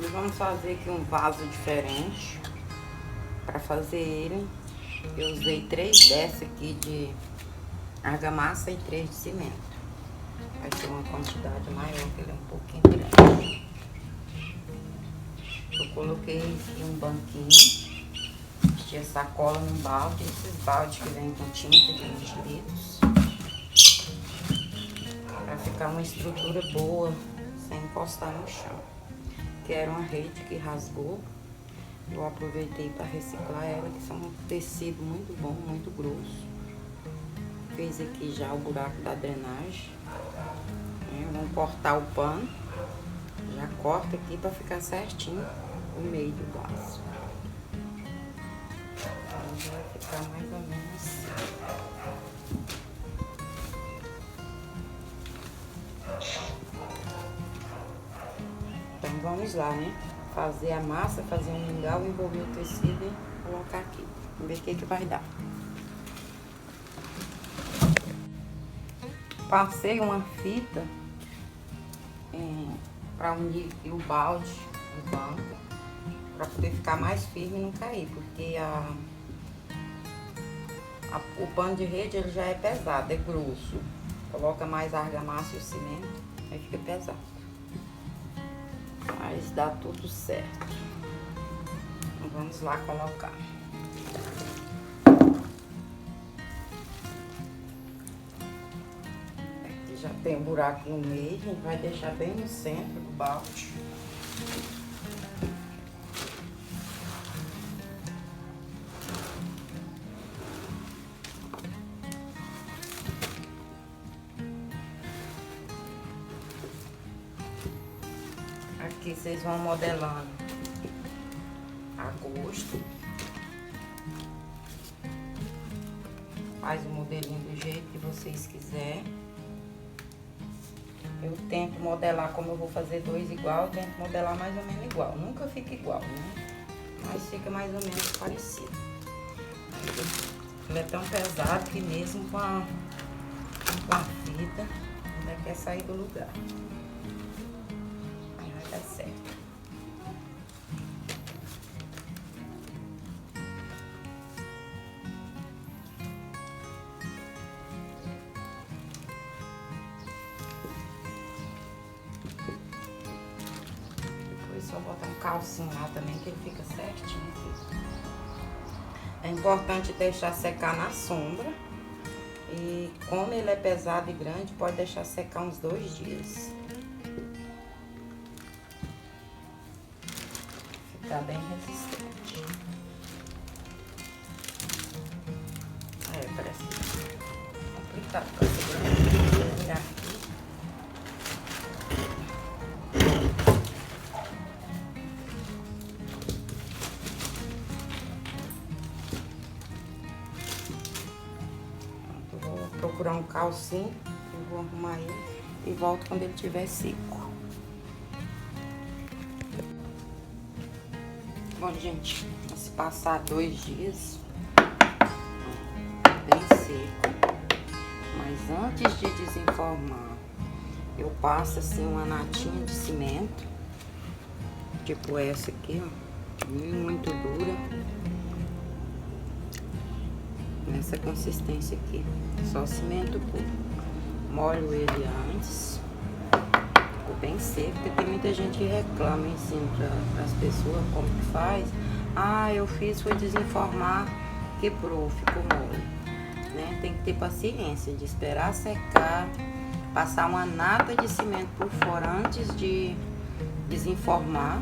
E vamos fazer aqui um vaso diferente. Para fazer ele, eu usei 3 dessas aqui de argamassa e 3 de cimento. Vai ser uma quantidade maior, que ele é um pouquinho grande. Eu coloquei aqui um banquinho, enchi a sacola num balde, esses baldes que vem com tinta de 20 litros. Para ficar uma estrutura boa, sem encostar no chão. Que era uma rede que rasgou. Eu aproveitei para reciclar ela, que são um tecido muito bom, muito grosso. Fiz aqui já o buraco da drenagem. Vamos cortar o pano. Já corta aqui para ficar certinho o meio do vaso. Então vai ficar mais ou menos assim. Então vamos lá, né? Fazer a massa, fazer um mingau, envolver o tecido e colocar aqui. Vamos ver o que vai dar. Passei uma fita para unir aqui o balde, o banco, para poder ficar mais firme e não cair, porque o pano de rede ele já é pesado, é grosso. Coloca mais argamassa e o cimento, aí fica pesado. Mas dá tudo certo. Então vamos lá colocar. Aqui já tem um buraco no meio, a gente vai deixar bem no centro do balde. Aqui vocês vão modelando a gosto. Faz o modelinho do jeito que vocês quiserem. Eu tento modelar, como eu vou fazer 2 igual, eu tento modelar mais ou menos igual. Nunca fica igual, né? Mas fica mais ou menos parecido. Ele é tão pesado que mesmo com a fita ainda quer sair do lugar. Aí vai dar certo. Só botar um calcinho lá também, que ele fica certinho aqui. É importante deixar secar na sombra. E como ele é pesado e grande, pode deixar secar uns 2 dias. Ficar bem resistente. Parece complicado ficar segurando. Vou virar aqui. Procurar um calcinho, eu vou arrumar ele e volto quando ele estiver seco. Bom, gente, se passar 2 dias, bem seco, mas antes de desenformar, eu passo assim uma natinha de cimento, tipo essa aqui, ó, muito dura. Nessa consistência aqui, só cimento puro. Molho ele antes, ficou bem seco, porque tem muita gente que reclama, ensino para as pessoas como que faz. Ah, eu fiz, foi desenformar, quebrou, ficou mole, né? Tem que ter paciência de esperar secar, passar uma nata de cimento por fora antes de desenformar,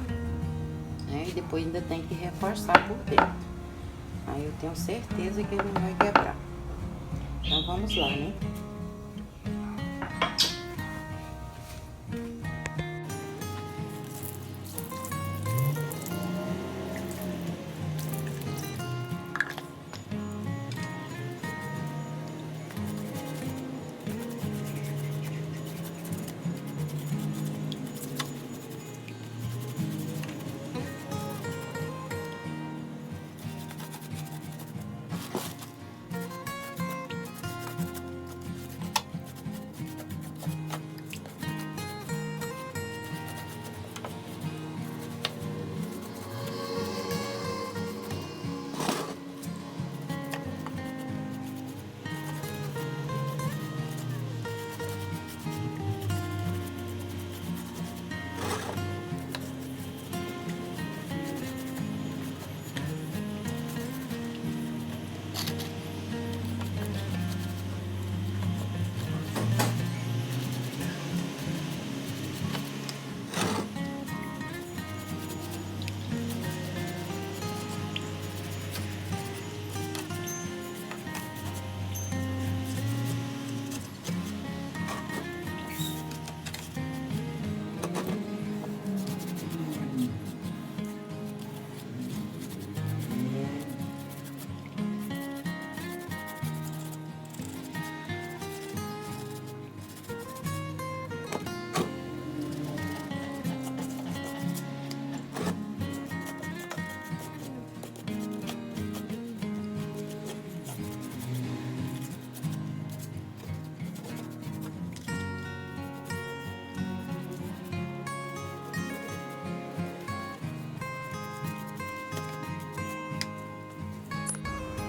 né? E depois ainda tem que reforçar por dentro. Aí eu tenho certeza que ele não vai quebrar. Então vamos lá, né?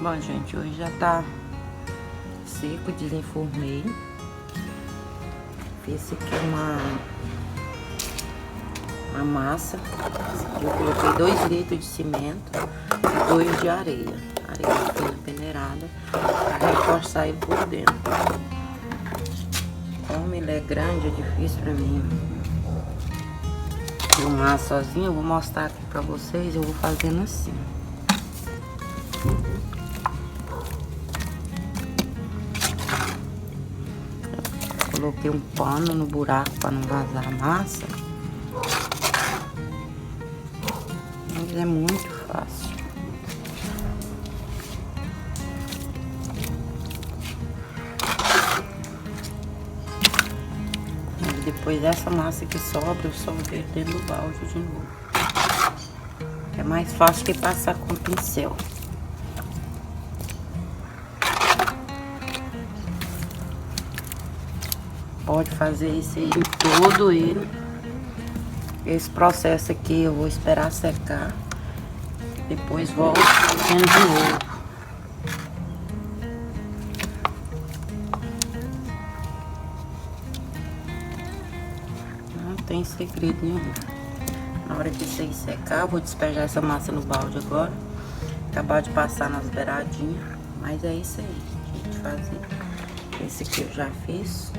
Bom, gente, hoje já tá seco, desenformei. Fiz aqui uma massa. Eu coloquei 2 litros de cimento e 2 de areia. Areia fina peneirada para reforçar ele por dentro. Como ele é grande, é difícil pra mim filmar sozinho. Eu vou mostrar aqui pra vocês. Eu vou fazendo assim. Coloquei um pano no buraco para não vazar a massa. Mas é muito fácil. E depois dessa massa que sobra, eu solto ele dentro do balde de novo. É mais fácil que passar com pincel. Pode fazer isso aí todo ele. Esse processo aqui eu vou esperar secar. Depois volto fazendo de novo. Não tem segredo nenhum. Na hora que isso aí secar, eu vou despejar essa massa no balde agora. Acabar de passar nas beiradinhas. Mas é isso aí, gente, fazer. Esse aqui eu já fiz.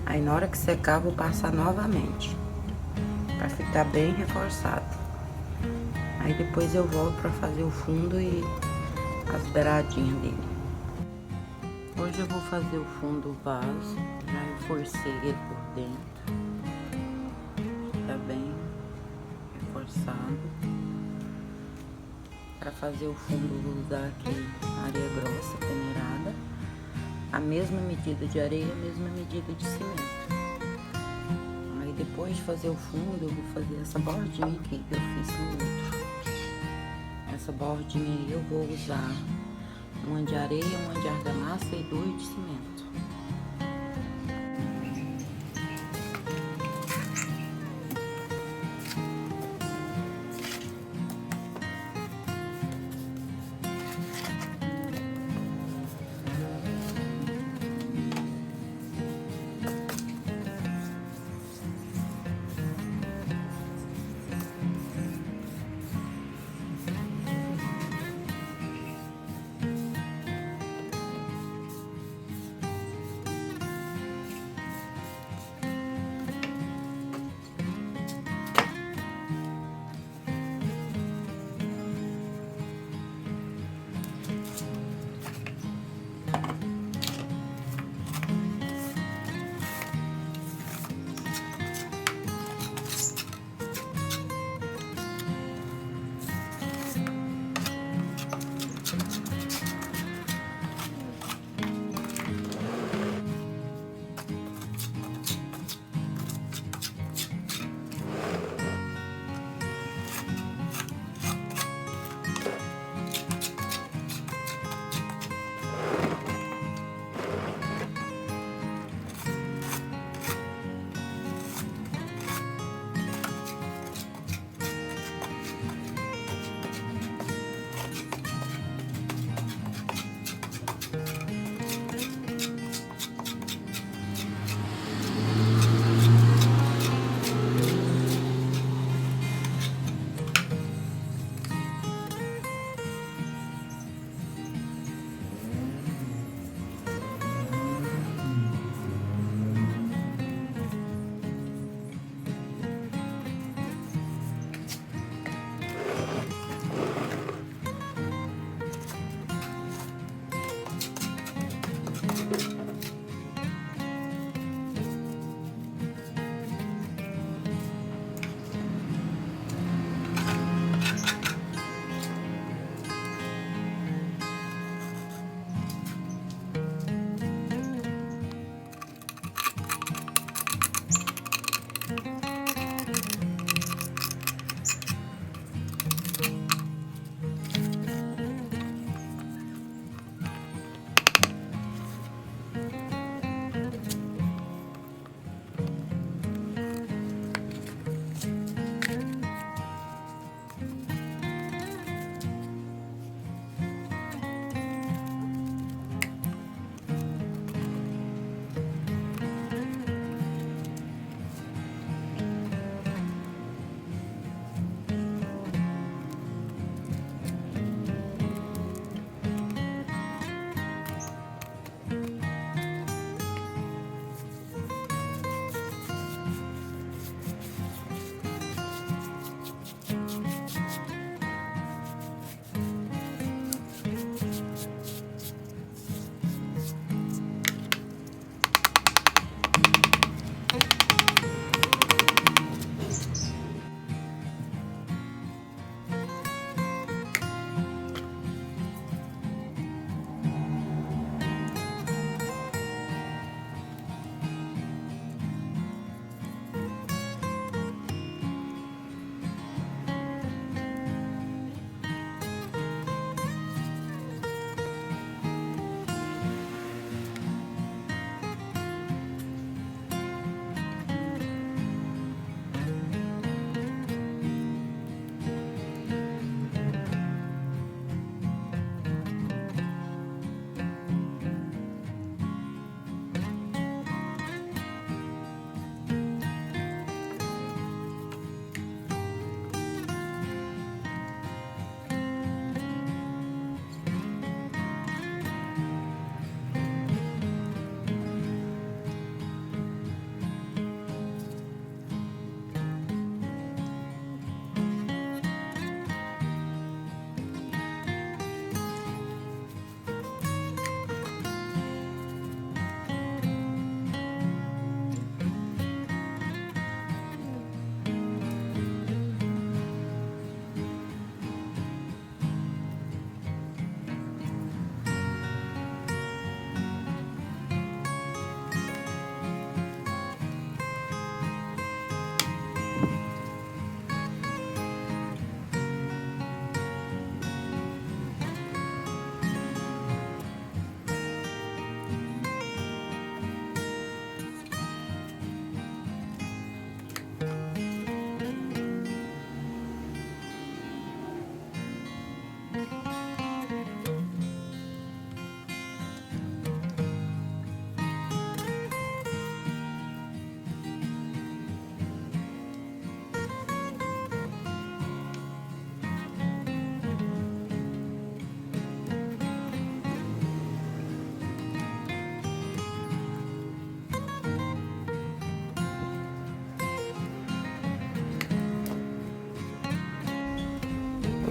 Aí na hora que secar, eu vou passar novamente. Pra ficar bem reforçado. Aí depois eu volto pra fazer o fundo e as beiradinhas dele. Hoje eu vou fazer o fundo do vaso. Já reforcei ele por dentro. Tá bem reforçado. Para fazer o fundo, eu vou usar aqui areia grossa peneirada. A mesma medida de areia, a mesma medida de cimento. Aí depois de fazer o fundo, eu vou fazer essa bordinha aqui que eu fiz no outro. Essa bordinha aí eu vou usar uma de areia, uma de argamassa e 2 de cimento.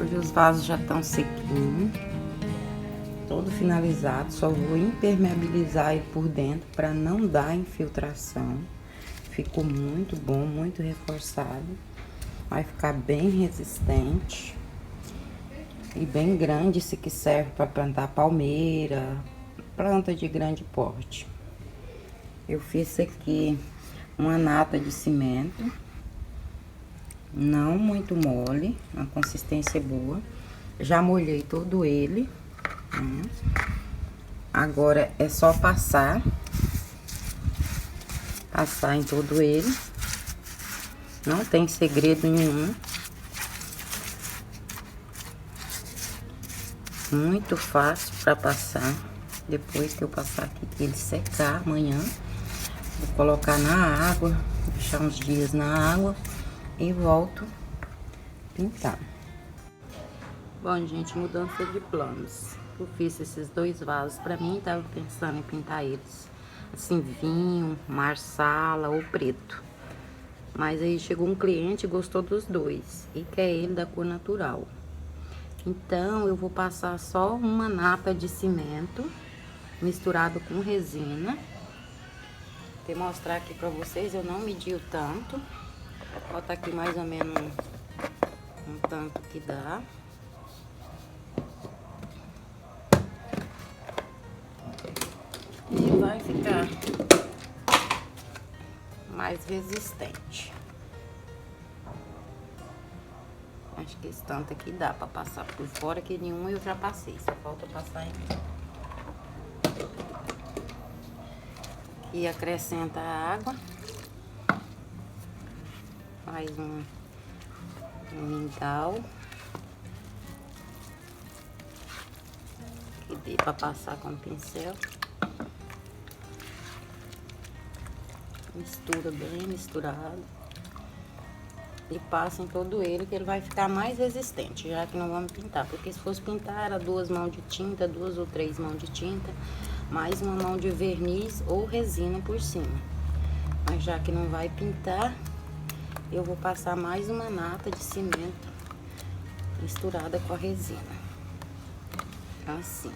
Hoje os vasos já estão sequinhos, todo finalizado. Só vou impermeabilizar ele por dentro para não dar infiltração. Ficou muito bom, muito reforçado. Vai ficar bem resistente e bem grande. Esse que serve para plantar palmeira, planta de grande porte. Eu fiz aqui uma nata de cimento, não muito mole, a consistência é boa. Já molhei todo ele. Agora é só passar em todo ele. Não tem segredo nenhum. Muito fácil para passar. Depois que eu passar aqui, que ele secar amanhã, vou colocar na água, deixar uns dias na água e volto pintar. Bom, gente, mudança de planos. Eu fiz esses dois vasos pra mim, tava pensando em pintar eles assim, vinho, marsala ou preto. Mas aí chegou um cliente e gostou dos dois e quer ele da cor natural. Então eu vou passar só uma nata de cimento misturado com resina. Vou mostrar aqui pra vocês, eu não medi o tanto. Vou botar aqui mais ou menos um tanto que dá. E vai ficar mais resistente. Acho que esse tanto aqui dá pra passar por fora, que nenhum eu já passei, só falta passar em... E acrescenta a água. Faz um mingau. Que dê pra passar com o pincel. Mistura bem misturado. E passa em todo ele, que ele vai ficar mais resistente, já que não vamos pintar. Porque se fosse pintar, era 2 mãos de tinta, 2 ou 3 mãos de tinta, mais uma mão de verniz ou resina por cima. Mas já que não vai pintar, eu vou passar mais uma nata de cimento misturada com a resina. Assim.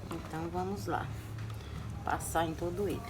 Então, vamos lá. Passar em todo ele.